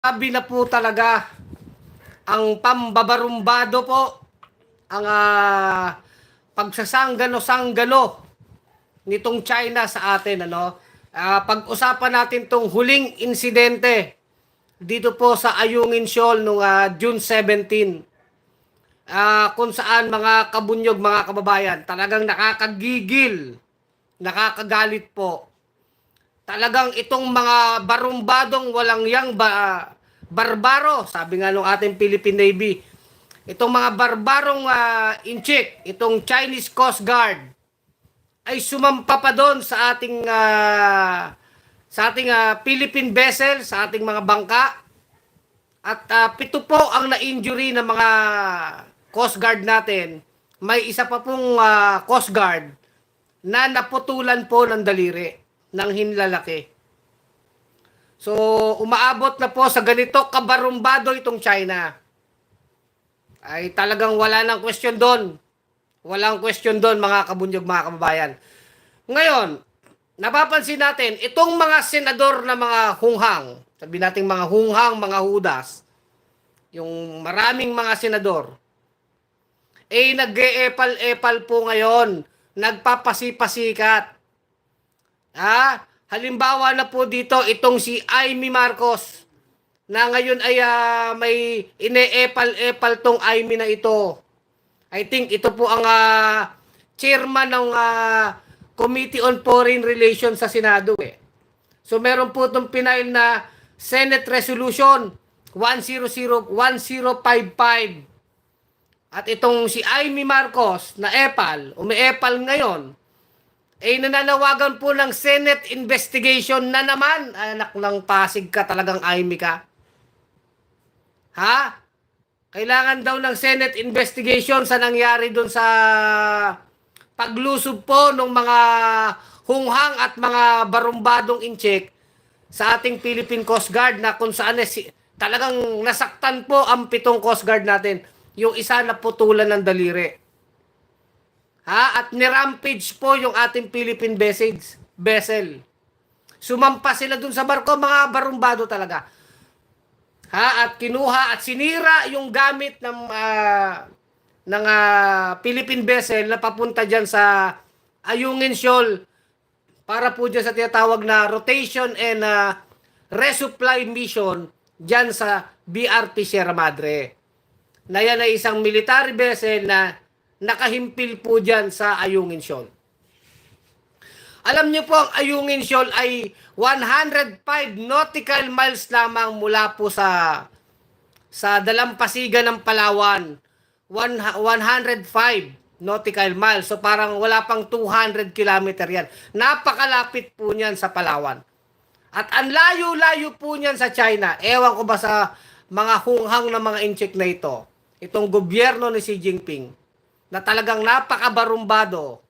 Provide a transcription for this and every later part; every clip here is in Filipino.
Sabi na po talaga ang pambabarumbado po, ang pagsasanggano-sanggano nitong China sa atin. Pag-usapan natin tong huling insidente dito po sa Ayungin Shoal noong June 17. Kung saan mga kabunyog, mga kababayan, talagang nakakagigil, nakakagalit po. Talagang itong mga barumbadong walang yang barbaro, sabi nga ng ating Philippine Navy, itong mga barbarong inchik, itong Chinese Coast Guard, ay sumampa pa doon sa ating Philippine vessel, sa ating mga bangka. At 7 po ang na-injury ng mga Coast Guard natin. May isa pa pong Coast Guard na naputulan po ng daliri ng hinlalaki. So, umaabot na po sa ganito kabarumbado itong China. Ay talagang wala nang question doon. Walang question doon, mga kabunyog, mga kababayan. Ngayon, napapansin natin, itong mga senador na mga hunghang, sabi natin mga hunghang, mga hudas, yung maraming mga senador, nag-e-epal-epal po ngayon, nagpapasipasikat. Halimbawa na po dito, itong si Amy Marcos, na ngayon ay may ine-epal-epal tong Amy na ito. I think ito po ang chairman ng Committee on Foreign Relations sa Senado. So meron po itong pinail na Senate Resolution 1055. At itong si Amy Marcos na umi-epal ngayon, nananawagan po ng Senate investigation na naman. Anak ng Pasig ka, talagang Amy ka. Kailangan daw ng Senate investigation sa nangyari doon sa paglusob po ng mga hunghang at mga barumbadong inchik sa ating Philippine Coast Guard, na kung saan talagang nasaktan po ang 7 Coast Guard natin. Yung isa na putulan ng daliri. At nirampage po yung ating Philippine vessel. Sumampa sila dun sa barko, mga barumbado talaga. At kinuha at sinira yung gamit ng Philippine vessel na papunta dyan sa Ayungin Shoal para po dyan sa tinatawag na rotation and resupply mission dyan sa BRP Sierra Madre. Na yan ay isang military vessel na nakahimpil po dyan sa Ayungin Shoal. Alam niyo po, ang Ayungin Shoal ay 105 nautical miles lamang mula po sa dalampasigan ng Palawan. 105 nautical miles. So parang wala pang 200 kilometer yan. Napakalapit po niyan sa Palawan. At ang layo-layo po niyan sa China. Ewan ko ba sa mga hunghang na mga inchik na ito, itong gobyerno ni Xi Jinping, na talagang napakabarumbado,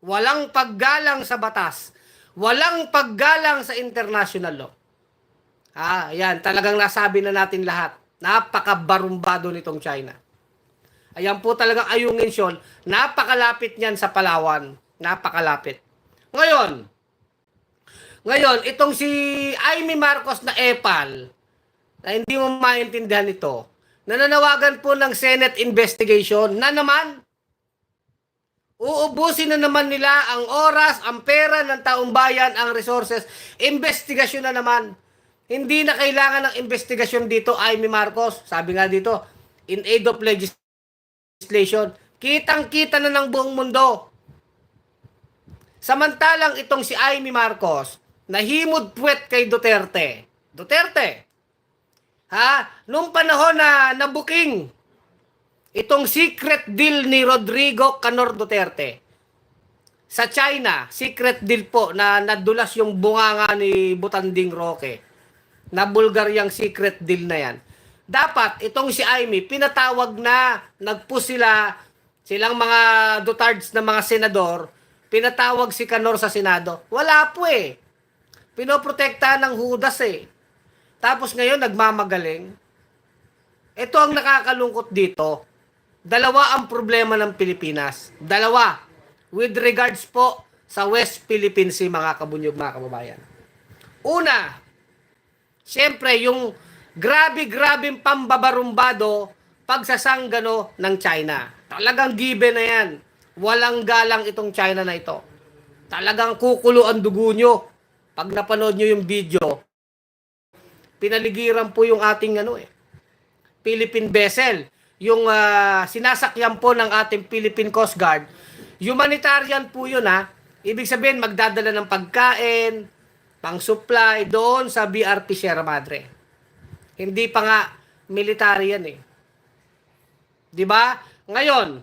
walang paggalang sa batas, walang paggalang sa international law. Ayan, talagang nasabi na natin lahat. Napakabarumbado nitong China. Ayan po talagang Ayungin Shoal, napakalapit niyan sa Palawan. Napakalapit. Ngayon, itong si Amy Marcos na epal, na hindi mo maintindihan ito, nananawagan po ng Senate investigation na naman. Uubusin na naman nila ang oras, ang pera ng taong bayan, ang resources. Investigasyon na naman. Hindi na kailangan ng investigasyon dito, Amy Marcos. Sabi nga dito, in aid of legislation. Kitang-kita na ng buong mundo. Samantalang itong si Amy Marcos, nahimod puwet kay Duterte. Noong panahon na nabuking itong secret deal ni Rodrigo Canor Duterte sa China, secret deal po na nadulas yung bunganga ni Butanding Roque, na Bulgaryang secret deal na yan. Dapat itong si Amy, pinatawag na, nagpush silang mga Dutards na mga senador, pinatawag si Canor sa Senado. Wala po pinoprotektahan ng hudas Tapos ngayon, nagmamagaling. Ito ang nakakalungkot dito. Dalawa ang problema ng Pilipinas. Dalawa. With regards po sa West Philippine Sea, mga kabunyog, mga kababayan. Una, siyempre, yung Grabe-grabing pambabarumbado pagsasanggano ng China. Talagang given na yan. Walang galang itong China na ito. Talagang kukulo ang dugo nyo. Pag napanood nyo yung video, pinaligiran po yung ating Philippine vessel. Yung sinasakyan po ng ating Philippine Coast Guard. Humanitarian po yun Ibig sabihin, magdadala ng pagkain, pang-supply doon sa BRP Sierra Madre. Hindi pa nga military yan Di ba? Ngayon,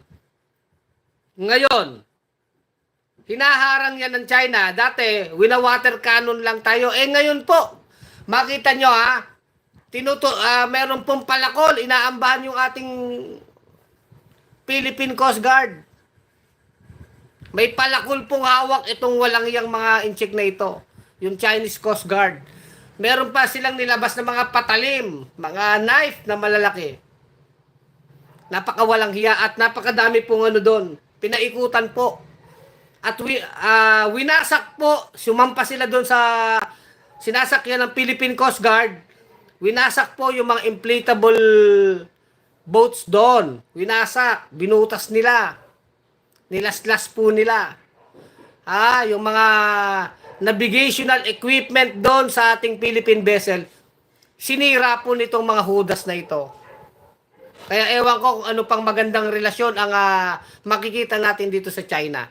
hinaharang yan ng China. Dati, wina-water cannon lang tayo. Ngayon po, makita nyo meron pong palakol, inaambahan yung ating Philippine Coast Guard. May palakol pong hawak itong walang iyang mga inchik na ito. Yung Chinese Coast Guard. Meron pa silang nilabas na mga patalim, mga knife na malalaki. Napakawalang hiya at napakadami pong doon. Pinaikutan po. At winasak po, sumampa sila doon sa sinasakyan ng Philippine Coast Guard. Winasak po yung mga inflatable boats doon. Winasak, binutas nila. Nilaslas po nila. Yung mga navigational equipment doon sa ating Philippine vessel, sinira po nitong mga hudas na ito. Kaya ewan ko kung ano pang magandang relasyon ang makikita natin dito sa China.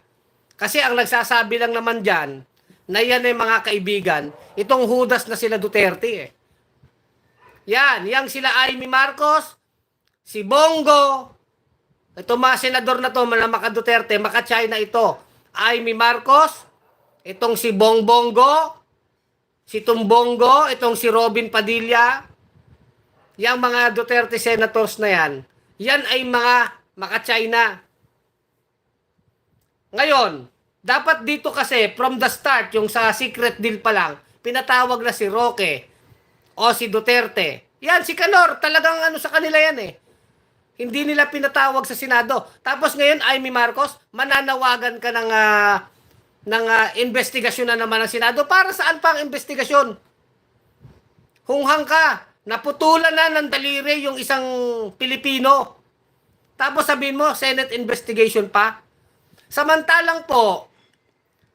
Kasi ang nagsasabi lang naman dyan, na yan ay mga kaibigan, itong hudas na sila Duterte Yan sila Amy Marcos, si Bongo, ito mga senador na to, maka Duterte, maka China ito. Amy Marcos, itong si Bongbongo, si Tumbongo, itong si Robin Padilla, yang mga Duterte senators na yan ay mga maka China. Ngayon, dapat dito kasi from the start, yung sa secret deal pa lang, pinatawag na si Roque o si Duterte. Yan, si Canor, talagang sa kanila yan Hindi nila pinatawag sa Senado. Tapos ngayon, Amy Marcos, mananawagan ka ng investigasyon na naman ng Senado. Para saan pa ang investigasyon? Hunghang ka. Naputulan na ng daliri yung isang Pilipino. Tapos sabihin mo, Senate investigation pa. Samantalang po,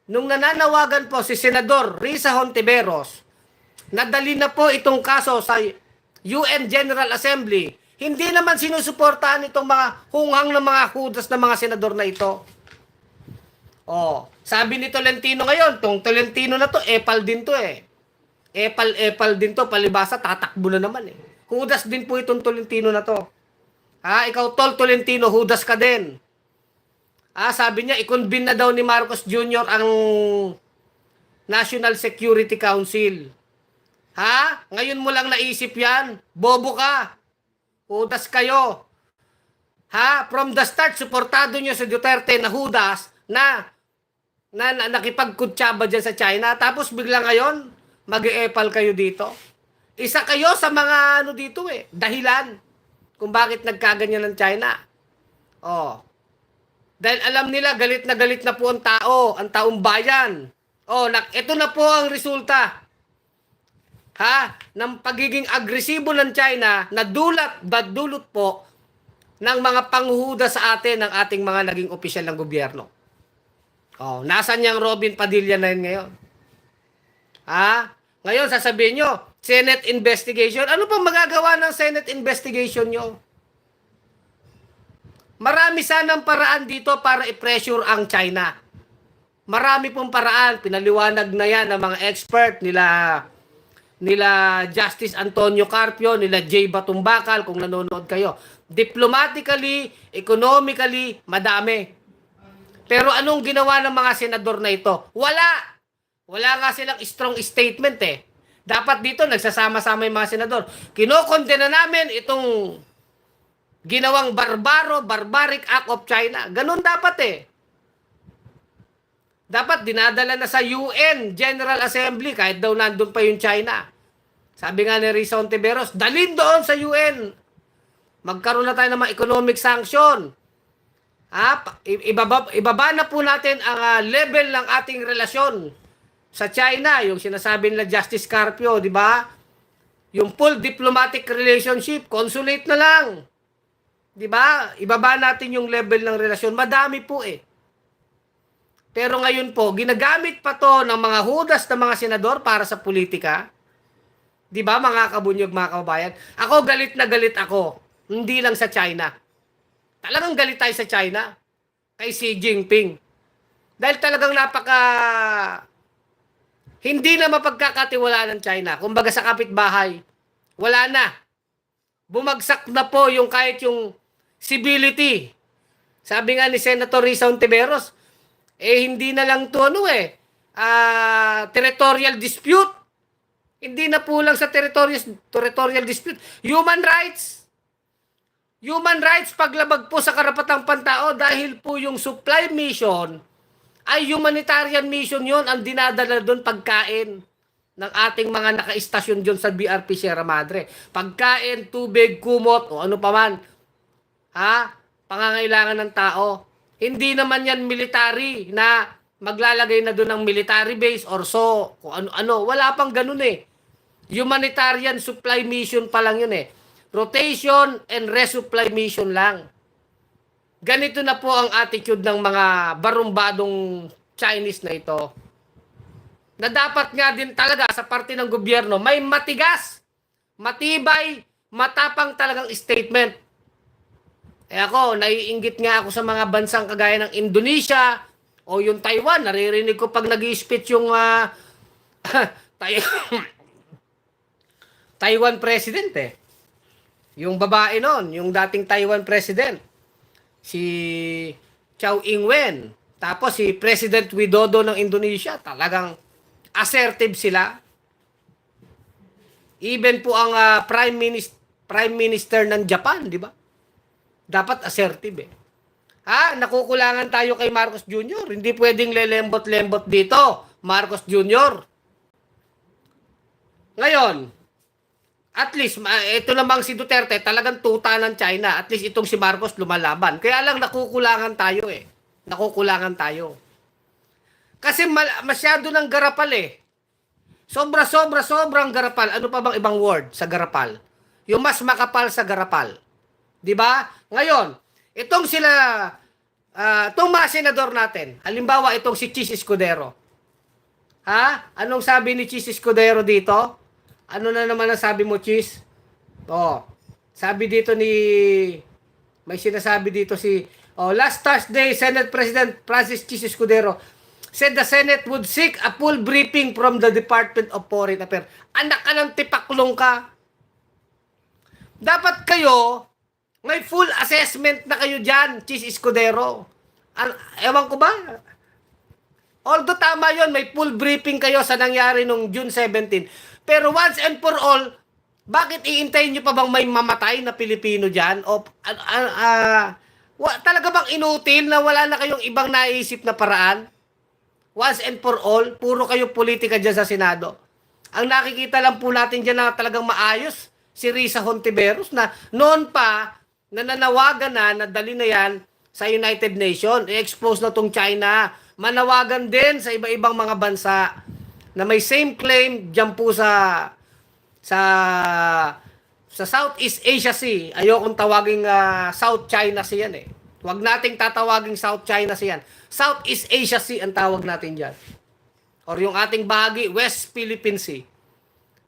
nung nananawagan po si Senador Risa Hontiveros, nadali na po itong kaso sa UN General Assembly. Hindi naman sinusuportahan itong mga hunghang na mga hudas na mga senador na ito. Sabi ni Tolentino ngayon, tong Tolentino na to, epal din to Epal din to, palibasa, tatakbo na naman Hudas din po itong Tolentino na to. Ikaw Tolentino, hudas ka din. Sabi niya, i-convene na daw ni Marcos Jr. ang National Security Council. Ngayon mo lang naisip yan? Bobo ka. Hudas kayo. From the start, suportado nyo sa Duterte na hudas na nakipagkutsaba dyan sa China. Tapos bigla ngayon, mag-e-epal kayo dito. Isa kayo sa mga dito dahilan kung bakit nagkaganyan ng China. Dahil alam nila, galit na po ang taong bayan. Ito na po ang resulta. Ng pagiging agresibo ng China na dulot po ng mga panghuhuda sa atin ng ating mga naging opisyal ng gobyerno. Nasaan yung Robin Padilla na yun ngayon? Ngayon sasabihin nyo, Senate investigation. Ano pang magagawa ng Senate investigation nyo? Marami sanang paraan dito para i-pressure ang China. Marami pong paraan. Pinaliwanag na yan ng mga expert nila Justice Antonio Carpio, nila Jay Batumbakal, kung nanonood kayo. Diplomatically, economically, madami. Pero anong ginawa ng mga senador na ito? Wala nga silang strong statement Dapat dito, nagsasama-sama yung mga senador. Kinokondena namin itong ginawang barbaric act of China. Ganun dapat Dapat dinadala na sa UN General Assembly kahit daw nandun pa yung China. Sabi nga ni Risa Hontiveros, dalhin doon sa UN. Magkaroon na tayo ng mga economic sanction. Ibaba na po natin ang level ng ating relasyon sa China. Yung sinasabi nila Justice Carpio, di ba? Yung full diplomatic relationship, consulate na lang. 'Di ba? Ibaba natin yung level ng relasyon. Madami po eh. Pero ngayon po, ginagamit pa to ng mga hudas na mga senador para sa politika. 'Di ba, mga kabunyog, mga kababayan? Ako galit na galit ako. Hindi lang sa China. Talagang galit tayo sa China. Kay Xi Jinping. Dahil talagang hindi na mapagkakatiwalaan ng China. Kumbaga sa kapitbahay, wala na. Bumagsak na po yung kahit yung civility. Sabi nga ni Senator Risa Hontiveros, hindi na lang to territorial dispute. Hindi na po lang sa territorial dispute. Human rights. Human rights, paglabag po sa karapatang pantao dahil po yung supply mission ay humanitarian mission yon, ang dinadala doon pagkain ng ating mga naka-istasyon dyan sa BRP Sierra Madre. Pagkain, tubig, kumot, o ano pa man. Pangangailangan ng tao. Hindi naman yan military na maglalagay na doon ng military base or so, kung ano-ano. Wala pang ganun eh. Humanitarian supply mission pa lang yun eh. Rotation and resupply mission lang. Ganito na po ang attitude ng mga barumbadong Chinese na ito. Na dapat nga din talaga sa parte ng gobyerno, may matigas, matibay, matapang talagang statement. Ako, naiinggit nga ako sa mga bansang kagaya ng Indonesia o yung Taiwan. Naririnig ko pag nag-i-speech yung Taiwan president eh. Yung babae nun, yung dating Taiwan president, si Chow Ing-wen, tapos si President Widodo ng Indonesia, talagang assertive sila. Even po ang Prime Minister ng Japan, di ba? Dapat assertive eh. Nakukulangan tayo kay Marcos Jr. Hindi pwedeng lelembot-lembot dito, Marcos Jr. Ngayon, at least, ito namang si Duterte, talagang tuta ng China. At least itong si Marcos lumalaban. Kaya lang nakukulangan tayo eh. Nakukulangan tayo. Kasi masyado ng garapal eh. Sobrang garapal. Ano pa bang ibang word sa garapal? Yung mas makapal sa garapal. 'Di ba? Ngayon, itong itong mga senador natin. Halimbawa, itong si Chis Escudero. Anong sabi ni Chis Escudero dito? Ano na naman ang sabi mo, Chis? Sabi dito may sinasabi dito last Thursday, Senate President Francis Chis Escudero said the Senate would seek a full briefing from the Department of Foreign Affairs. Anak ka ng tipaklong ka. Dapat kayo, may full assessment na kayo dyan, Chis Escudero. Ewan ko ba? Although tama yon, may full briefing kayo sa nangyari nung June 17. Pero once and for all, bakit iintayin nyo pa bang may mamatay na Pilipino dyan? O talaga bang inutil na wala na kayong ibang naisip na paraan? Once and for all, puro kayo politika dyan sa Senado. Ang nakikita lang po natin dyan na talagang maayos, si Risa Hontiveros na noon pa, nananawagan na dali na yan sa United Nations. I-expose na tong China. Manawagan din sa iba-ibang mga bansa na may same claim dyan po sa Southeast Asia Sea. Ayokong tawaging South China Sea yan eh. Huwag nating tatawaging South China Sea yan. Southeast Asia Sea ang tawag natin dyan. Or yung ating bahagi, West Philippine Sea.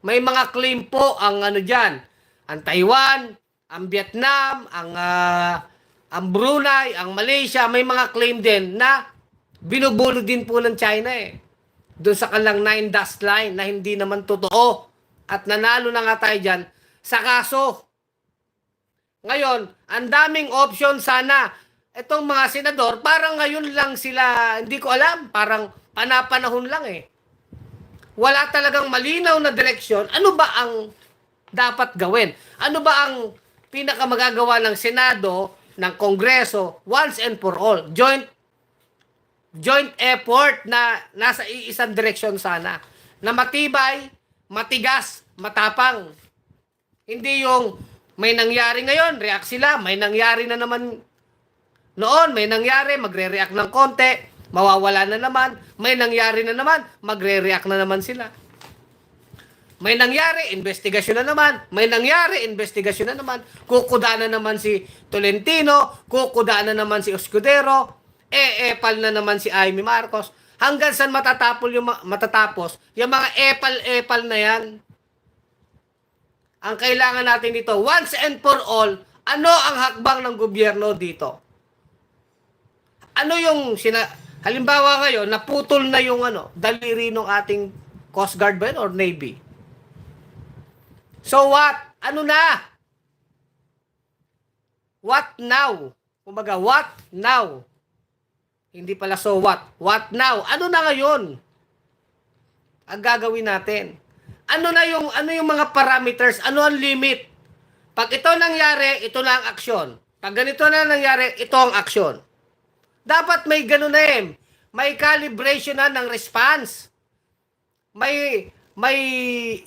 May mga claim po ang dyan. Ang Taiwan, ang Vietnam, ang Brunei, ang Malaysia, may mga claim din na binubulo din po ng China eh. Doon sa kanilang 9 dust line na hindi naman totoo. At nanalo na nga tayo dyan sa kaso. Ngayon, ang daming option sana. Itong mga senador, parang ngayon lang sila, hindi ko alam, parang panapanahon lang eh. Wala talagang malinaw na direksyon. Ano ba ang dapat gawin? Ano ba ang pinakamagagawa ng Senado, ng Kongreso, once and for all? Joint effort na nasa iisang direksyon sana. Na matibay, matigas, matapang. Hindi yung may nangyari ngayon, react sila. May nangyari na naman noon, may nangyari, magre-react ng konti, mawawala na naman. May nangyari na naman, magre-react na naman sila. May nangyari, investigasyon na naman. May nangyari, investigasyon na naman. Kukuda na naman si Tolentino, kukuda na naman si Escudero, epal na naman si Amy Marcos. Hanggang saan matatapos yung mga epal-epal na yan. Ang kailangan natin dito, once and for all, ano ang hakbang ng gobyerno dito? Ano yung halimbawa ngayon, naputol na yung daliri ng ating Coast Guard ba yun, or Navy? So what? Ano na? What now? Kumbaga, what now? Hindi pala so what. What now? Ano na ngayon? Ang gagawin natin. Ano yung mga parameters? Ano ang limit? Pag ito nangyari, ito na ang aksyon. Pag ganito na nangyari, ito ang aksyon. Dapat may ganun na May calibration na ng response. May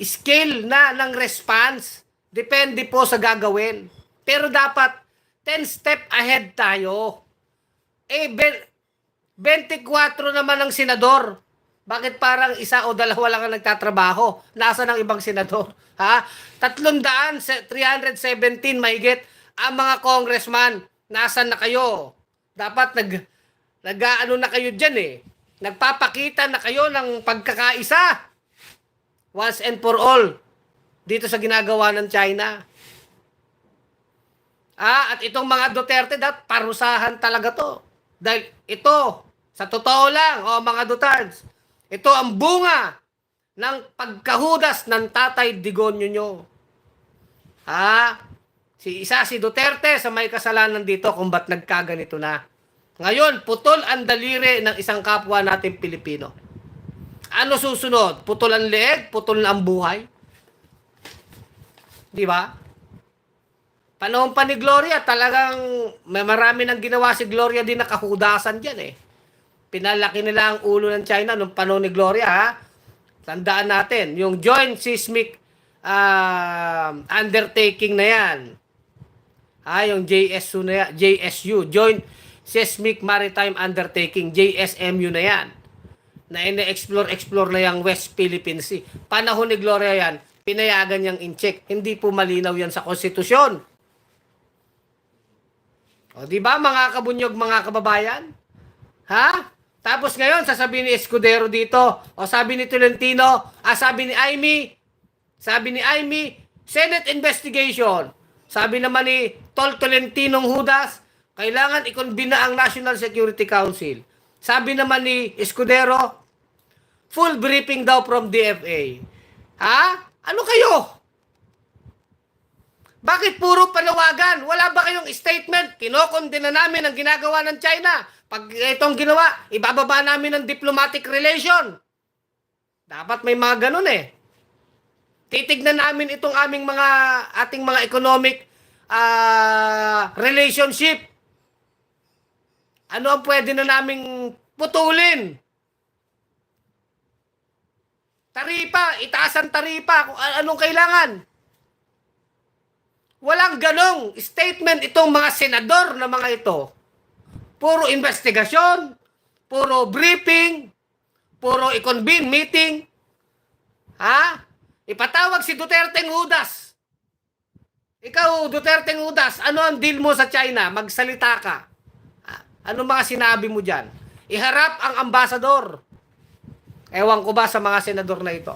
scale na ng response. Depende po sa gagawin. Pero dapat 10 step ahead tayo. 24 naman ang senador. Bakit parang isa o dalawa lang ang nagtatrabaho? Nasa ng ibang senador? Ha? 317 mahigit ang mga congressman. Nasaan na kayo? Dapat nag-ano na kayo dyan Nagpapakita na kayo ng pagkakaisa. Once and for all. Dito sa ginagawa ng China. At itong mga Duterte, parusahan talaga to. Dahil ito, sa totoo lang, mga Dutards, ito ang bunga ng pagkahudas ng Tatay Digonyo nyo. Si Duterte sa may kasalanan dito kung ba't nagkaganito na. Ngayon, putol ang daliri ng isang kapwa natin Pilipino. Ano susunod? Putol ang leeg? Putol na ang buhay? Di ba? Panahon pa ni Gloria, talagang may marami nang ginawa si Gloria din nakahudasan dyan Pinalaki nila ang ulo ng China nung panahon ni Gloria, Tandaan natin, yung Joint Seismic Undertaking na yan. Yung JSU, Joint Seismic Maritime Undertaking, JSMU na yan. Na ina-explore na yung West Philippine Sea. Panahon ni Gloria yan, pinayagan niyang in-check. Hindi po malinaw yan sa konstitusyon. O, di ba mga kabunyog, mga kababayan? Tapos ngayon, sasabihin ni Escudero dito, o sabi ni Tolentino, sabi ni Amy, Senate investigation. Sabi naman ni Tolentino Hudas, kailangan ikonbina ang National Security Council. Sabi naman ni Escudero, full briefing daw from DFA. Ano kayo? Bakit puro panawagan? Wala ba kayong statement? Kinokondena namin ang ginagawa ng China. Pag itong ginawa, ibababa namin ang diplomatic relation. Dapat may mga ganun Titignan namin itong ating mga economic relationship. Ano ang pwede na naming putulin? Taripa, itaas ang taripa kung anong kailangan. Walang ganong statement itong mga senador na mga ito. Puro investigasyon, puro briefing, puro i-convene meeting. Ipatawag si Duterte Hudas. Ikaw, Duterte Hudas, ano ang deal mo sa China? Magsalita ka. Ano mga sinabi mo dyan? Iharap ang ambasador. Ewan ko ba sa mga senador na ito.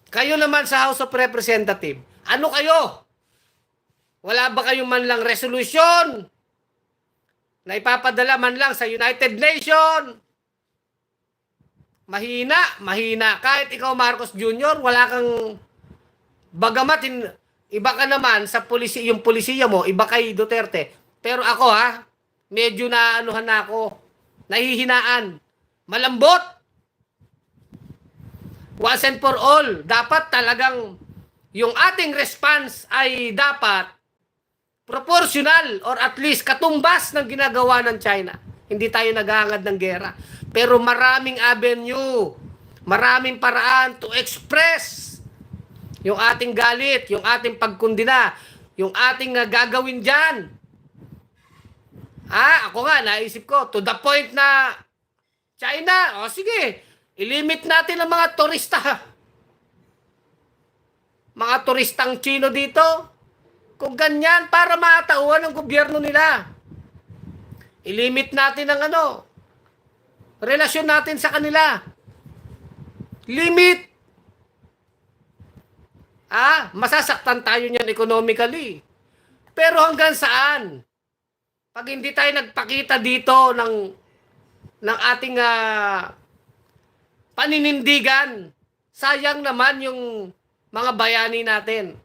Kayo naman sa House of Representatives, ano kayo? Wala ba kayong man lang resolution na ipapadala man lang sa United Nations? Mahina. Kahit ikaw, Marcos Jr., wala kang bagamat iba ka naman sa yung polisiya mo, iba kay Duterte. Pero ako medyo naanuhan na ako. Nahihinaan. Malambot. Once and for all, dapat talagang yung ating response ay dapat proportional or at least katumbas ng ginagawa ng China. Hindi tayo naghahangad ng gera. Pero maraming avenue, maraming paraan to express yung ating galit, yung ating pagkundina, yung ating gagawin dyan. Ako nga, naisip ko, to the point na China, sige, ilimit natin ang mga turista. mga turistang Chino dito. Kung ganyan, para matauhan ng gobyerno nila. Ilimit natin ang relasyon natin sa kanila. Limit. Masasaktan tayo niyan economically. Pero hanggang saan? Pag hindi tayo nagpakita dito ng ating paninindigan, sayang naman yung mga bayani natin.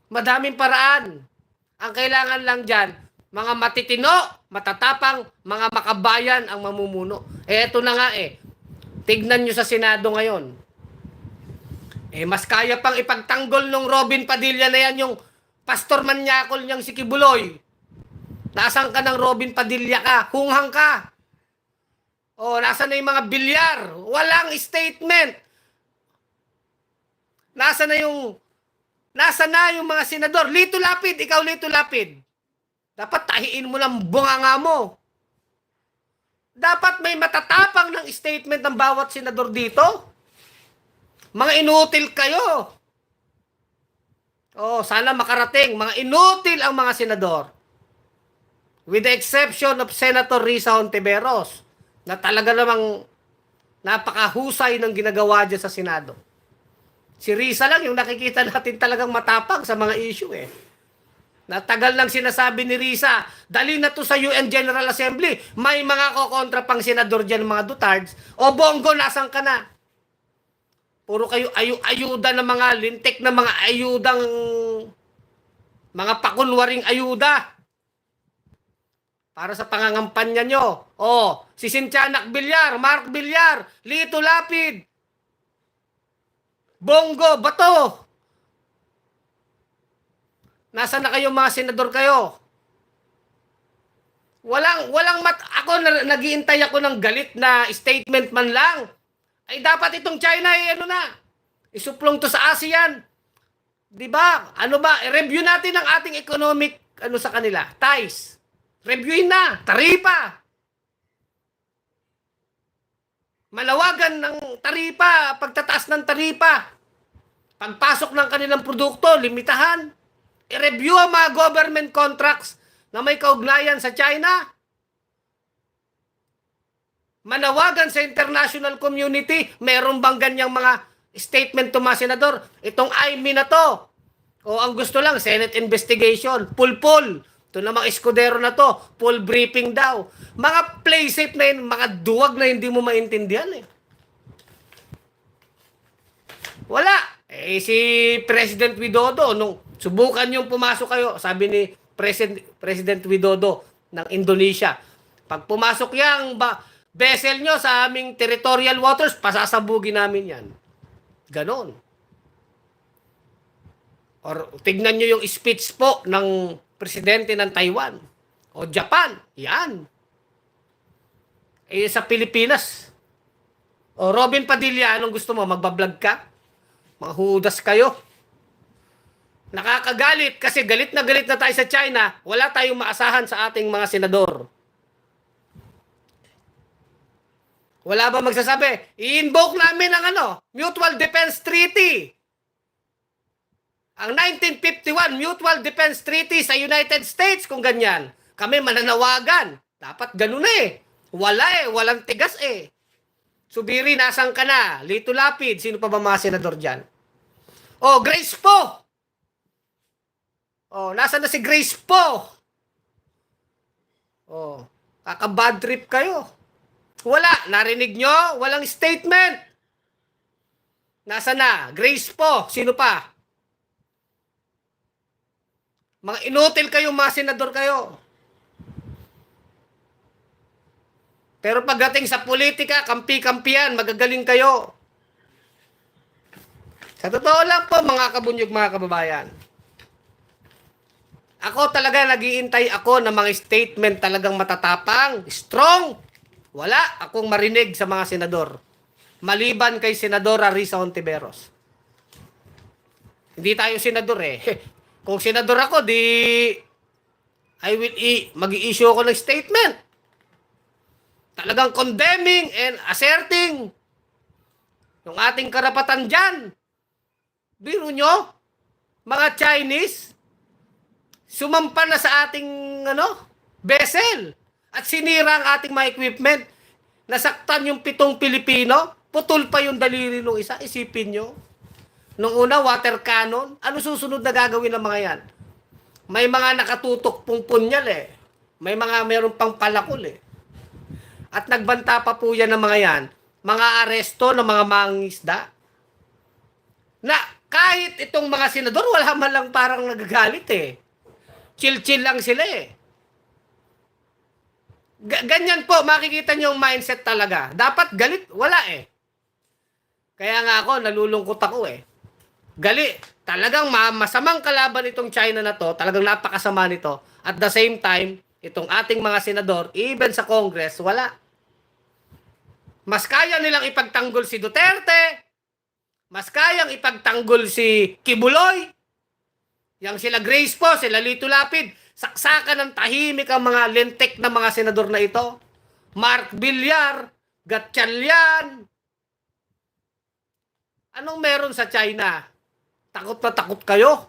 Madaming paraan. Ang kailangan lang dyan, mga matitino, matatapang, mga makabayan ang mamumuno. Eto na nga Tignan nyo sa Senado ngayon. Mas kaya pang ipagtanggol nung Robin Padilla na yan, yung pastor manyakol niyang si Kibuloy. Nasaan ka ng Robin Padilla ka? Hunghang ka. Nasaan na yung mga bilyar? Walang statement. Nasaan na yung mga senador? Lito Lapid, ikaw Lito Lapid. Dapat tahiin mo ng bunganga mo. Dapat may matatapang ng statement ng bawat senador dito. Mga inutil kayo. Sana makarating. Mga inutil ang mga senador. With the exception of Senator Risa Hontiveros, na talaga namang napakahusay ng ginagawa dyan sa Senado. Si Risa lang yung nakikita natin talagang matapang sa mga issue Natagal lang sinasabi ni Risa, dali na to sa UN General Assembly. May mga kokontra pang senador dyan, mga dutards. Bongo, nasan ka na? Puro kayo ayuda ng mga lintik na mga ayudang, mga pakunwaring ayuda. Para sa pangangampanya nyo. Si Sintianak Villar, Mark Villar, Lito Lapid, Bongo, Bato. Nasaan na kayo mga senador kayo? Ako naghihintay ako ng galit na statement man lang. Ay dapat itong China isuplong to sa ASEAN. 'Di ba? I-review natin ang ating economic sa kanila, ties. Reviewin na, taripa. Malawagan ng taripa, pagtataas ng taripa. Pagpasok ng kanilang produkto, limitahan. I-review ang mga government contracts na may kaugnayan sa China. Manawagan sa international community, meron bang ganyang mga statement to mga senador? Itong IME na to. Ang gusto lang, Senate investigation, pulpul. Ito na mga eskodero na to, full briefing daw. Mga play safe na yun, mga duwag na hindi mo maintindihan Wala. Si President Widodo, nung subukan yung pumasok kayo, sabi ni President Widodo ng Indonesia, pag pumasok yung vessel nyo sa aming territorial waters, pasasabugin namin yan. Ganon. Or tignan nyo yung speech po ng presidente ng Taiwan o Japan. Yan. Sa Pilipinas. Robin Padilla, anong gusto mo? Magbablog ka? Mga hudas kayo. Nakakagalit kasi galit na tayo sa China. Wala tayong maasahan sa ating mga senador. Wala ba magsasabi? I-invoke namin ang Mutual Defense Treaty. Ang 1951 Mutual Defense Treaty sa United States, kung ganyan. Kami mananawagan. Dapat ganun walang tigas Subiri, nasan ka na? Lito Lapid, sino pa ba mga senador dyan? Grace Po! Nasaan na si Grace Po? Kaka-bad trip kayo. Wala, narinig nyo? Walang statement. Nasaan na? Grace Po, sino pa? Mga inutil kayo, mga senador kayo. Pero pagdating sa politika, kampi-kampiyan, magagaling kayo. Sa totoo lang po, mga kabunyog, mga kababayan. Ako talaga, nag-iintay ako ng mga statement talagang matatapang, strong. Wala akong marinig sa mga senador. Maliban kay Senadora Risa Hontiveros. Hindi tayo senador Kung senador ako, mag-i-issue ako ng statement. Talagang condemning and asserting yung ating karapatan dyan. Biro nyo, mga Chinese, sumampa na sa ating vessel at sinira ang ating mga equipment. Nasaktan yung 7 Pilipino, putol pa yung daliri ng isa. Isipin nyo. Nung una, water cannon. Ano susunod na gagawin ng mga yan? May mga nakatutok pong punyal eh. Meron pang palakol eh. At nagbanta pa po yan ng mga yan, mga aresto ng mga mangingisda. Na kahit itong mga senador, wala man lang parang nagagalit eh. Chill-chill lang sila eh. Ganyan po, makikita niyo yung mindset talaga. Dapat galit, wala eh. Kaya nga ako, nalulungkot ako eh. Talagang masamang kalaban itong China na to, talagang napakasama nito. At the same time, itong ating mga senador, even sa Congress, wala. Mas kaya nilang ipagtanggol si Duterte, mas kayang ipagtanggol si Kibuloy, yang sila Grace po, sila Lito Lapid, saksakan ng tahimik ang mga lentek na mga senador na ito. Mark Villar, Gatchalian. Anong meron sa China? Takot na takot kayo?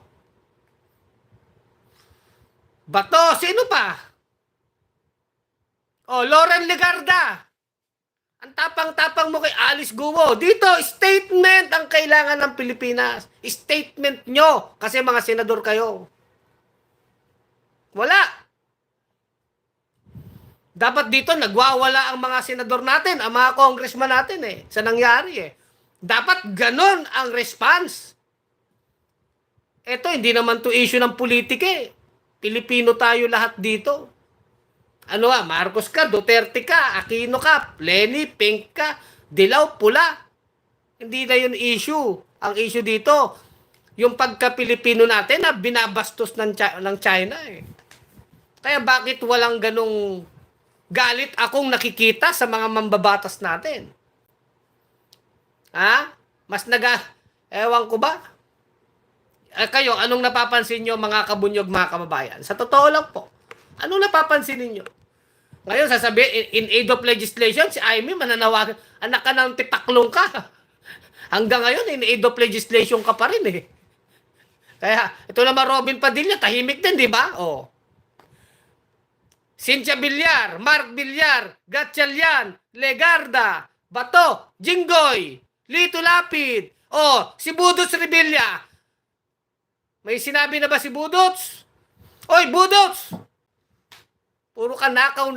Bato, sino pa? Loren Legarda. Ang tapang-tapang mo kay Alice Guo. Dito, statement ang kailangan ng Pilipinas. Statement nyo. Kasi mga senador kayo. Wala. Dapat dito, nagwawala ang mga senador natin, ang mga congressman natin eh, sa nangyari eh. Dapat ganon ang response. Ito, hindi naman to issue ng politika eh. Pilipino tayo lahat dito. Marcos ka, Duterte ka, Aquino ka, Lenny, Pink ka, dilaw, pula. Hindi na yun issue. Ang issue dito, yung pagka-Pilipino natin na binabastos ng China eh. Kaya bakit walang ganong galit akong nakikita sa mga mambabatas natin? Mas ewan ko ba? Kayo, anong napapansin nyo mga kabunyog, mga kababayan? Sa totoo lang po, anong napapansin ninyo? Ngayon, sasabihin, in aid of legislation, si Amy mananawagan, anak ka ng tipaklong ka. Hanggang ngayon, in aid of legislation ka pa rin eh. Kaya, ito naman Robin Padilla, tahimik din, di ba? Cynthia Villar, Mark Villar, Gatchalian, Legarda, Bato, Jinggoy, Lito Lapid, si Budots Revilla. May sinabi na ba si Budots? Oy, Budots! Puro ka nakaw.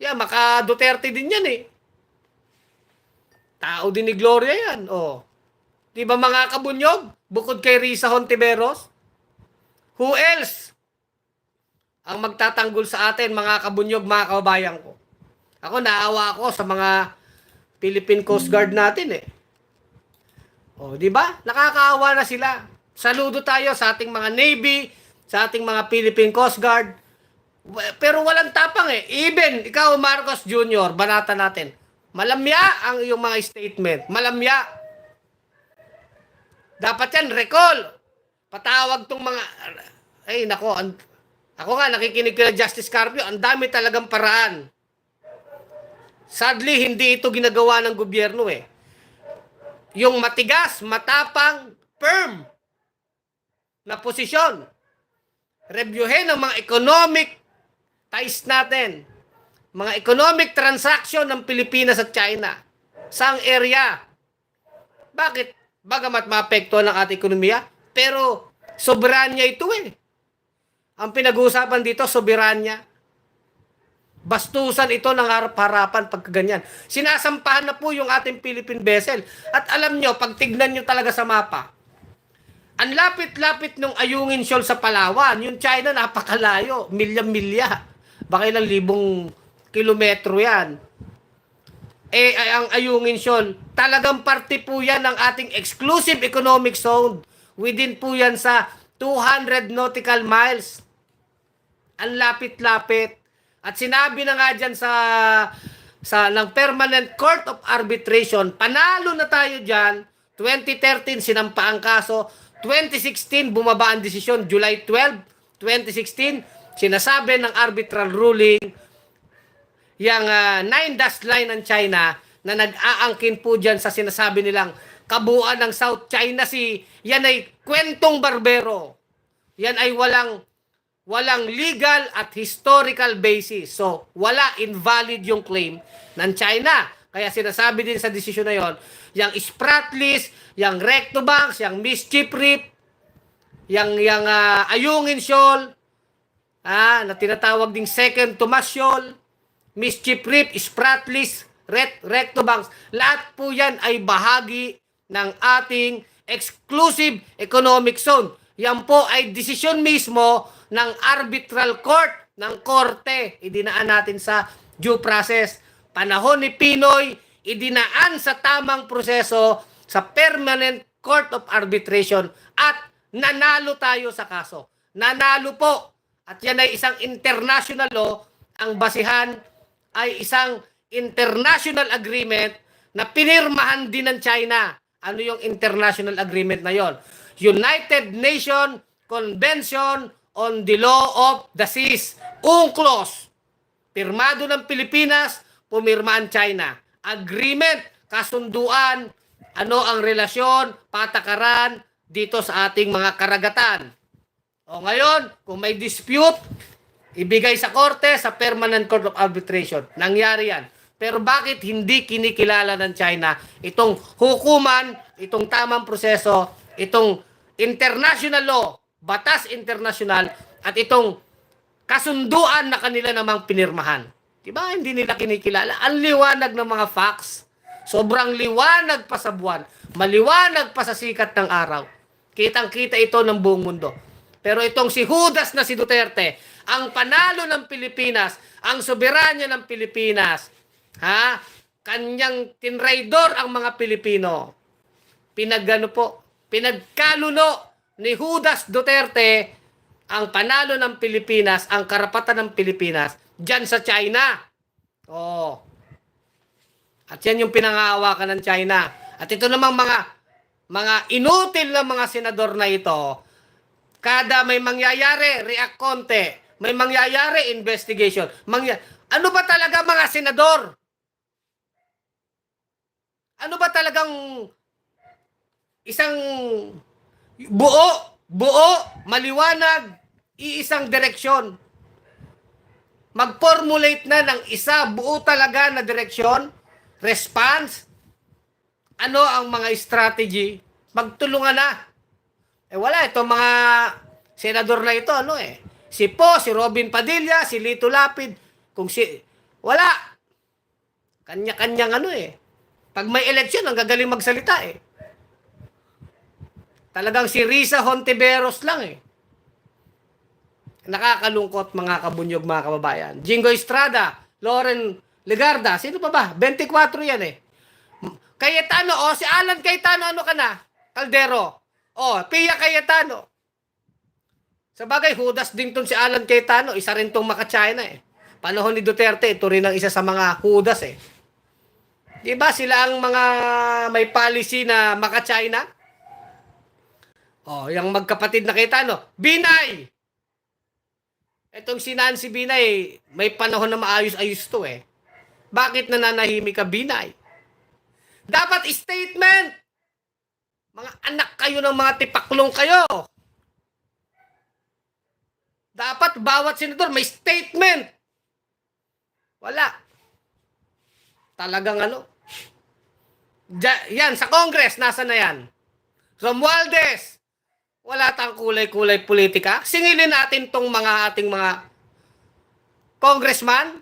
Yan, maka Duterte din yan eh. Tao din ni Gloria yan. Di ba mga kabunyog? Bukod kay Risa Hontiveros? Who else ang magtatanggol sa atin, mga kabunyog, mga kababayan ko? Ako, naawa ako sa mga Philippine Coast Guard natin eh. Di ba? Nakakaawa na sila. Saludo tayo sa ating mga Navy, sa ating mga Philippine Coast Guard. Pero walang tapang eh. Even, ikaw Marcos Jr., banata natin. Malamya ang iyong mga statement. Malamya. Dapat yan, recall. Patawag tong mga... Ay, nako. Ako nga, nakikinig ko na Justice Carpio. Ang dami talagang paraan. Sadly, hindi ito ginagawa ng gobyerno eh. Yung matigas, matapang, firm na posisyon. Reviewin ang mga economic ties natin. Mga economic transaction ng Pilipinas at China. Saang area? Bakit? Bagamat maapektuhan ng ating ekonomiya, pero soberanya ito eh. Ang pinag-uusapan dito, soberanya. Bastusan ito ng harap-harapan pagkaganyan. Sinasampahan na po yung ating Philippine vessel. At alam nyo, pag tignan nyo talaga sa mapa, ang lapit-lapit nung Ayungin Shoal sa Palawan, yung China napakalayo, milya-milya. Baka ilang libong kilometro yan. Ang Ayungin Shoal, talagang parte po yan ng ating exclusive economic zone. Within po yan sa 200 nautical miles. Ang lapit-lapit. At sinabi na nga dyan ng Permanent Court of Arbitration, panalo na tayo dyan. 2013, sinampa ang kaso. 2016, bumaba ang desisyon. July 12, 2016, sinasabi ng arbitral ruling yung 9-dash line ng China na nag-aangkin po dyan sa sinasabi nilang kabuuan ng South China Sea, yan ay kwentong barbero. Yan ay walang legal at historical basis. So, wala, invalid yung claim ng China. Kaya sinasabi din sa desisyon na yon, yung Spratlys, yung Rectobanks, yung Mischief Reef, yung Ayungin Shoal, na tinatawag ding Second Tomas Shoal, Mischief Reef, Spratlys, Rectobanks, lahat po yan ay bahagi ng ating exclusive economic zone. Yan po ay desisyon mismo ng arbitral court, ng korte. Idinaan natin sa due process. Panahon ni Pinoy, idinaan sa tamang proseso sa Permanent Court of Arbitration at nanalo tayo sa kaso. Nanalo po. At yan ay isang international law. Ang basihan ay isang international agreement na pinirmahan din ng China. Ano yung international agreement na yon? United Nations Convention on the Law of the Seas, UNCLOS. Pirmado ng Pilipinas, pumirma ang China. Agreement, kasunduan, ano ang relasyon, patakaran dito sa ating mga karagatan. O ngayon, kung may dispute, ibigay sa korte, sa Permanent Court of Arbitration. Nangyari yan. Pero bakit hindi kinikilala ng China itong hukuman, itong tamang proseso, itong international law, batas international, at itong kasunduan na kanila namang pinirmahan? Diba? Hindi nila kinikilala. Ang liwanag ng mga facts. Sobrang liwanag pa sa buwan. Maliwanag pa sa sikat ng araw. Kitang-kita ito ng buong mundo. Pero itong si Judas na si Duterte, ang panalo ng Pilipinas, ang soberanya ng Pilipinas, kanyang tinraidor ang mga Pilipino. Pinagkaluno ni Judas Duterte ang panalo ng Pilipinas, ang karapatan ng Pilipinas dyan sa China. Oh. At yan yung pinangahawakan ng China. At ito namang mga inutil na mga senador na ito, kada may mangyayari, react konti. May mangyayari, investigation. Ano ba talaga mga senador? Ano ba talagang isang buo, maliwanag, iisang direksyon? Mag-formulate na ng isa, buo talaga na direksyon, response, ano ang mga strategy, magtulungan na. Wala, itong mga senador na ito, si Po, si Robin Padilla, si Lito Lapid, wala. Kanya-kanyang Pag may eleksyon, ang gagaling magsalita Talagang si Risa Hontiveros lang Nakakalungkot mga kabunyog, mga kababayan. Jingo Estrada, Loren Legarda, sino pa ba? 24 yan Cayetano, si Alan Cayetano, ano ka na? Caldero. Pia Cayetano. Sa bagay, Judas din si Alan Cayetano, isa rin tong maka-China Panahon ni Duterte, ito rin ang isa sa mga Judas Diba sila ang mga may policy na maka-China? Yung magkapatid na Cayetano, Binay! Itong si Nancy Binay, may panahon na maayos-ayos to Bakit nananahimik ka, Binay? Dapat statement! Mga anak kayo ng mga tipaklong kayo. Dapat bawat senador may statement. Wala. Talagang yan, sa Congress, nasa na yan? Romualdez, wala tang kulay-kulay politika. Singilin natin tong ating mga congressman.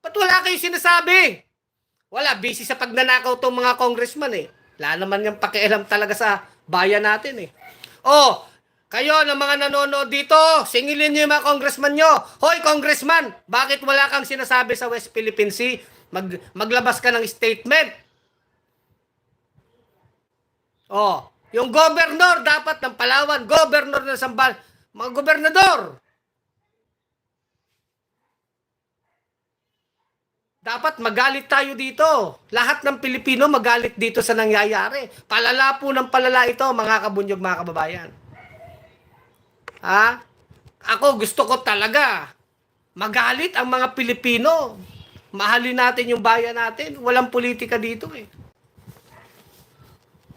Ba't wala kayo sinasabi? Wala, busy sa pagnanakaw tong mga congressman Wala naman yung pakialam talaga sa bayan natin kayo ng mga nanonood dito, singilin niyo yung mga congressman nyo. Hoy, congressman, bakit wala kang sinasabi sa West Philippine Sea? Maglabas ka ng statement. Yung governor dapat ng Palawan, governor ng Sambal, mga gobernador. Dapat magalit tayo dito. Lahat ng Pilipino magalit dito sa nangyayari. Palala po ng palala ito, mga kabunyog, mga kababayan. Ako gusto ko talaga magalit ang mga Pilipino. Mahalin natin yung bayan natin. Walang politika dito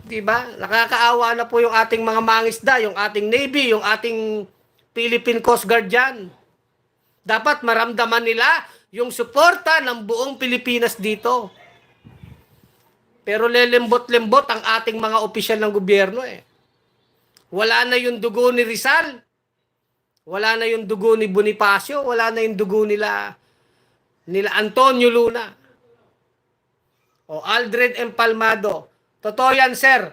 'Di ba? Nakakaawa na po yung ating mga mangisda, yung ating Navy, yung ating Philippine Coast Guard dyan. Dapat maramdaman nila yung suporta ng buong Pilipinas dito. Pero lelembot-lembot ang ating mga opisyal ng gobyerno eh. Wala na yung dugo ni Rizal. Wala na yung dugo ni Bonifacio. Wala na yung dugo nila Antonio Luna. O Aldred Empalmado. Totoo yan, sir.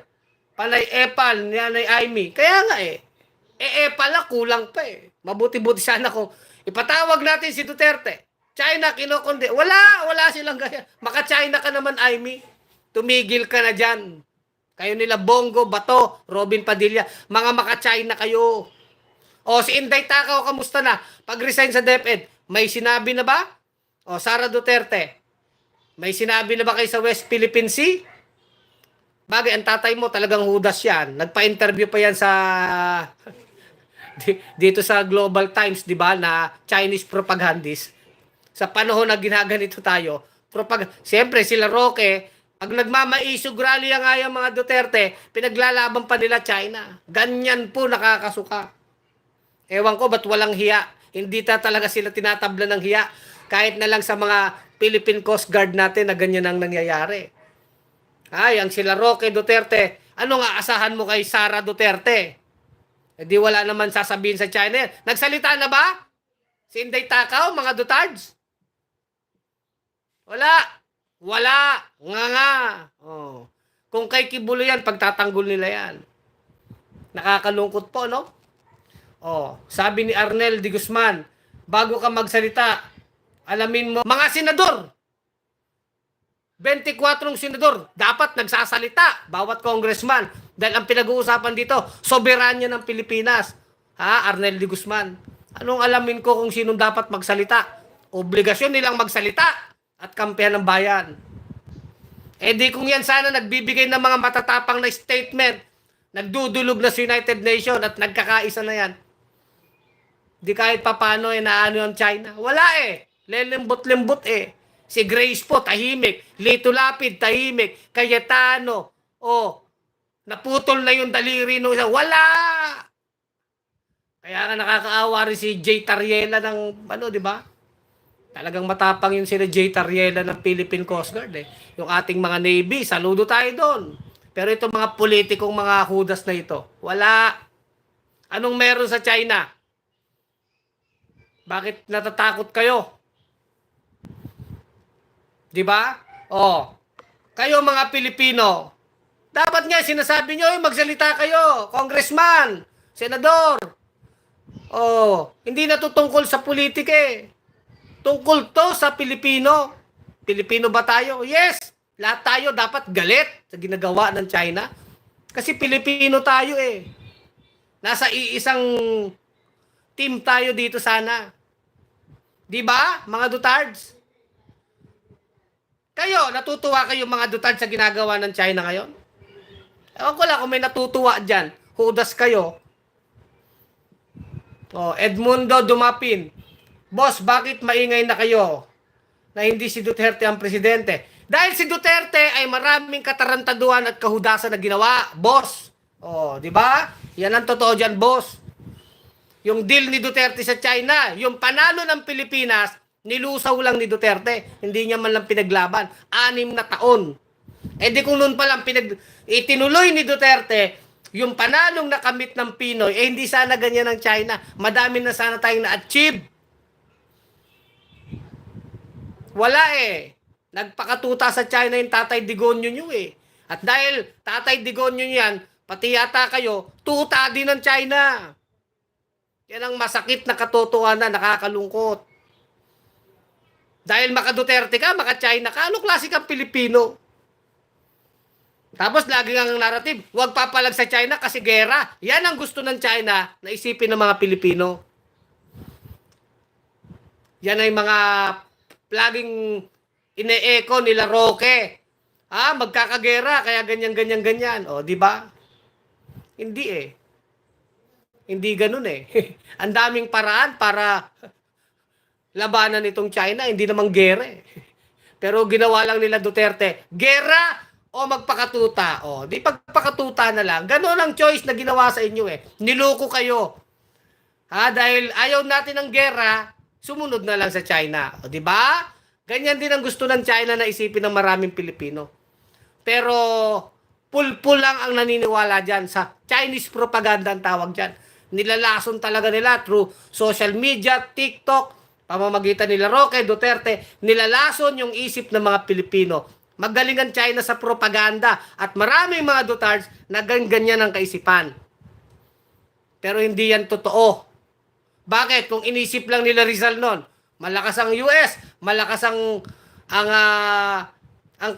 Panay Epal, Nanay Aimee. Kaya nga eh. Epal na, kulang pa eh. Mabuti-buti sana kung ipatawag natin si Duterte. China, kinokonde. Wala silang gaya. Maka-China ka naman, Aimee. Tumigil ka na dyan. Kayo nila Bongo, Bato, Robin Padilla. Mga maka-China kayo. O si Inday Takaw, kamusta na? Pag-resign sa DepEd, may sinabi na ba? O Sara Duterte, may sinabi na ba kayo sa West Philippine Sea? Bagay, ang tatay mo talagang hudas yan. Nagpa-interview pa yan sa dito sa Global Times, di ba, na Chinese propagandist. Sa panahon na ginaganito tayo, siyempre sila Roque, pag nagmamaisog rally nga yung mga Duterte, pinaglalaban pa nila China. Ganyan po nakakasuka. Ewan ko, ba't walang hiya? Hindi talaga sila tinatabla ng hiya. Kahit na lang sa mga Philippine Coast Guard natin na ganyan ang nangyayari. Ay, ang sila Roque Duterte, ano nga asahan mo kay Sara Duterte? Eh di wala naman sasabihin sa China. Nagsalita na ba? Si Inday Takaw, mga Dutards? Wala. Nga. Oh. Kung kay Kibulo yan, pagtatanggol nila yan. Nakakalungkot po, no? Oh, sabi ni Arnel de Guzman, bago ka magsalita, alamin mo, mga senador, 24 senador, dapat nagsasalita, bawat congressman, dahil ang pinag-uusapan dito, soberanya ng Pilipinas. Ha, Arnel de Guzman? Anong alamin ko kung sinong dapat magsalita? Obligasyon nilang magsalita at kampihan ng bayan. Eh di kung yan sana nagbibigay ng mga matatapang na statement, nagdudulog na sa United Nations at nagkakaisa na yan. Di kahit papano eh naano yung China. Wala eh. Lelembot-lembot eh. Si Grace po, tahimik. Lito Lapid, tahimik. Cayetano, naputol na yung daliri no. Wala! Kaya nga nakakaawa rin si Jay Tariela ng, di ba? Talagang matapang yung sila Jay Tariela ng Philippine Coast Guard eh. Yung ating mga Navy, saludo tayo doon. Pero itong mga politikong mga hudas na ito, wala. Anong meron sa China? Bakit natatakot kayo? 'Di ba? Kayo mga Pilipino, dapat nga sinasabi nyo, magsalita kayo, congressman, senador. Hindi natutungkol sa politika eh. Tungkol to sa Pilipino. Pilipino ba tayo? Yes! Lahat tayo dapat galit sa ginagawa ng China. Kasi Pilipino tayo eh. Nasa iisang team tayo dito sana. Di ba, mga Dutards? Kayo, natutuwa kayo mga Dutards sa ginagawa ng China ngayon? Ewan ko lang kung may natutuwa dyan. Hudas kayo. Edmundo Dumapin. Boss, bakit maingay na kayo na hindi si Duterte ang presidente? Dahil si Duterte ay maraming katarantaduhan at kahudasan na ginawa, boss. Di ba? Yan ang totoo dyan, boss. Yung deal ni Duterte sa China, yung panalo ng Pilipinas, nilusaw lang ni Duterte. Hindi niya man lang pinaglaban. 6 na taon. Eh di kung noon pa lang itinuloy ni Duterte, yung panalong nakamit ng Pinoy, hindi sana ganyan ang China. Madami na sana tayong na-achieve. Wala eh. Nagpakatuta sa China yung Tatay Digonyo nyo eh. At dahil Tatay Digonyo yan, pati yata kayo, tuta din ng China. Yan ang masakit na katotohanan, nakakalungkot. Dahil maka-Duterte ka, maka-China ka, ano klase kang Pilipino? Tapos lagi ang narrative, huwag papalag sa China kasi gera. Yan ang gusto ng China na isipin ng mga Pilipino. Yan ay mga laging ine-echo nila Roque. Magkakagera, kaya ganyan. Di ba? Hindi eh. Hindi ganun eh. Ang daming paraan para labanan itong China, hindi namang gera eh. Pero ginawa lang nila Duterte, gera o magpakatuta. O, di pagpakatuta na lang. Ganun ang choice na ginawa sa inyo eh. Niloko kayo. Ha, dahil ayaw natin ng gera, sumunod na lang sa China. O, di ba? Ganyan din ang gusto ng China na isipin ng maraming Pilipino. Pero, pulpul lang ang naniniwala dyan sa Chinese propaganda ang tawag dyan. Nilalason talaga nila through social media, TikTok, pamamagitan nila Roque, Duterte, nilalason yung isip ng mga Pilipino. Magaling ang China sa propaganda at maraming mga Dutards na ganyan ang kaisipan. Pero hindi yan totoo. Bakit? Kung inisip lang nila Rizal noon, malakas ang US, malakas ang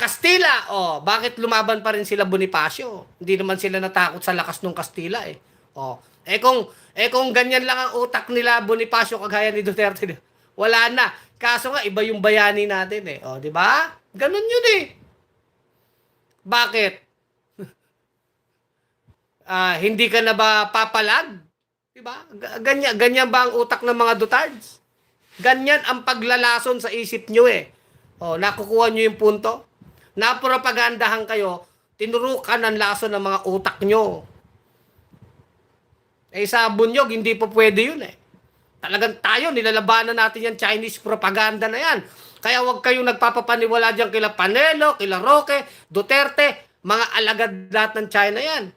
Kastila. Oh, bakit lumaban pa rin sila Bonifacio? Hindi naman sila natakot sa lakas ng Kastila eh. Oh, kung ganyan lang ang utak nila Bonifacio kagaya ni Duterte, wala na. Kaso nga iba yung bayani natin eh. Oh, di ba? Ganun yun eh. Bakit? Hindi ka na ba papalag? Diba? Ganyan ba ang utak ng mga Dutards? Ganyan ang paglalason sa isip nyo eh. O, nakukuha nyo yung punto? Napropagandahan kayo, tinurukan ang lason ng mga utak nyo. Eh sa Bunyog, hindi po pwede yun eh. Talagang tayo, nilalabanan natin yan Chinese propaganda na yan. Kaya huwag kayong nagpapapaniwala dyan kila Panelo, kila Roque, Duterte, mga alagad lahat ng China yan.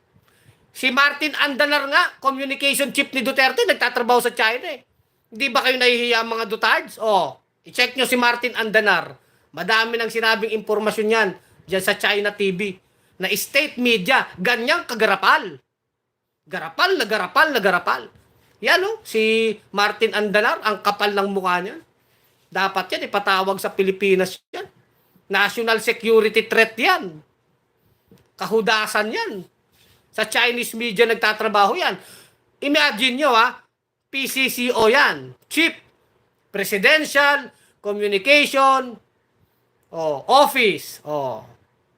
Si Martin Andanar nga, communication chief ni Duterte, nagtatrabaho sa China eh. Hindi ba kayo nahihiya mga Dutards? I-check nyo si Martin Andanar. Madami nang sinabing impormasyon yan dyan sa China TV. Na state media, ganyang kagarapal. Garapal na garapal na garapal. Yan si Martin Andanar, ang kapal ng mukha niya. Dapat yan, ipatawag sa Pilipinas yan. National security threat yan. Kahudasan yan. Sa Chinese media nagtatrabaho yan. Imagine nyo PCCO yan. Chief Presidential Communication Office.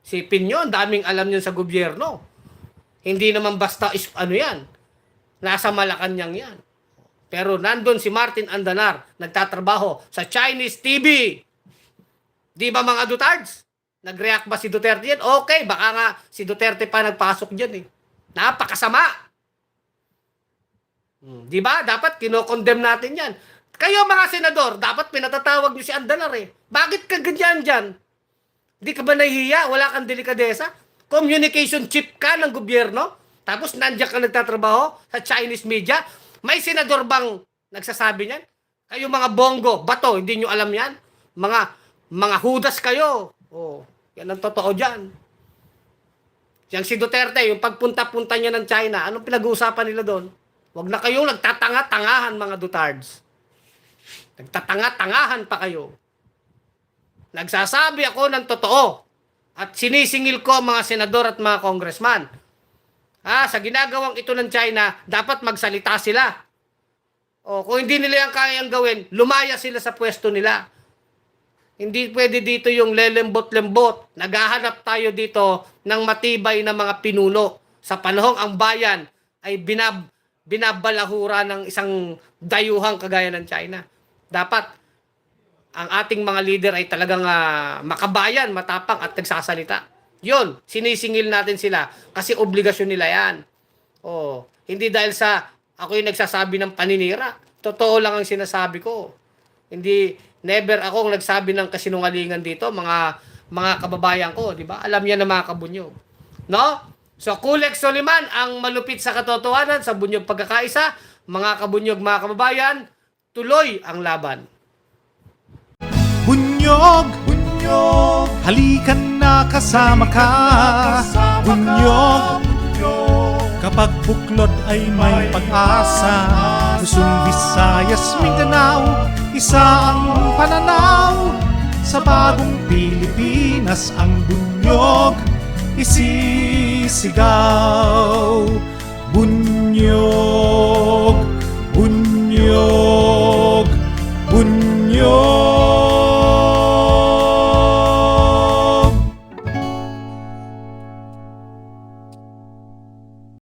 Sipin nyo, ang daming alam nyo sa gobyerno. Hindi naman basta yan. Nasa Malacanang yan. Pero nandun si Martin Andanar, nagtatrabaho sa Chinese TV. Di ba mga Dutards? Nag-react ba si Duterte yan? Okay, baka nga si Duterte pa nagpasok dyan eh. Napakasama. Di ba? Dapat kinokondem natin yan. Kayo mga senador, dapat pinatatawag nyo si Andanar eh. Bakit ka ganyan dyan? Di ka ba nahihiya? Wala kang delikadesa? Communication chief ka ng gobyerno? Tapos nandiyan ka nagtatrabaho sa Chinese media? May senador bang nagsasabi niyan? Kayo mga bongo, bato, hindi nyo alam yan? Mga hudas kayo. Yan ang totoo dyan. Yang si Duterte, yung pagpunta-punta niya ng China, anong pinag-uusapan nila doon? Huwag na kayong nagtatanga-tangahan mga Dutards. Nagtatanga-tangahan pa kayo. Nagsasabi ako ng totoo. At sinisingil ko ang mga senador at mga congressman. Sa ginagawang ito ng China, dapat magsalita sila. Kung hindi nila yan kayang gawin, lumaya sila sa pwesto nila. Hindi pwede dito yung lelembot-lembot. Naghahanap tayo dito ng matibay na mga pinuno. Sa panahong ang bayan ay binabalahura ng isang dayuhang kagaya ng China. Dapat ang ating mga leader ay talagang makabayan, matapang at nagsasalita. Yun, sinisingil natin sila kasi obligasyon nila yan. Hindi dahil sa ako yung nagsasabi ng paninira. Totoo lang ang sinasabi ko. Never akong nagsabi ng kasinungalingan dito, mga kababayan ko, di ba? Alam niya na mga kabunyog. No? So, Kulex Soliman, ang malupit sa katotohanan sa bunyog pagkakaisa, mga kabunyog, mga kababayan, tuloy ang laban. Bunyog, bunyog, halikan na kasama ka. Bunyog, kapag buklod ay may pag-asa. Luzon, Visayas, Mindanao, isa ang pananaw. Sa bagong Pilipinas ang bunyog isisigaw. Bunyog,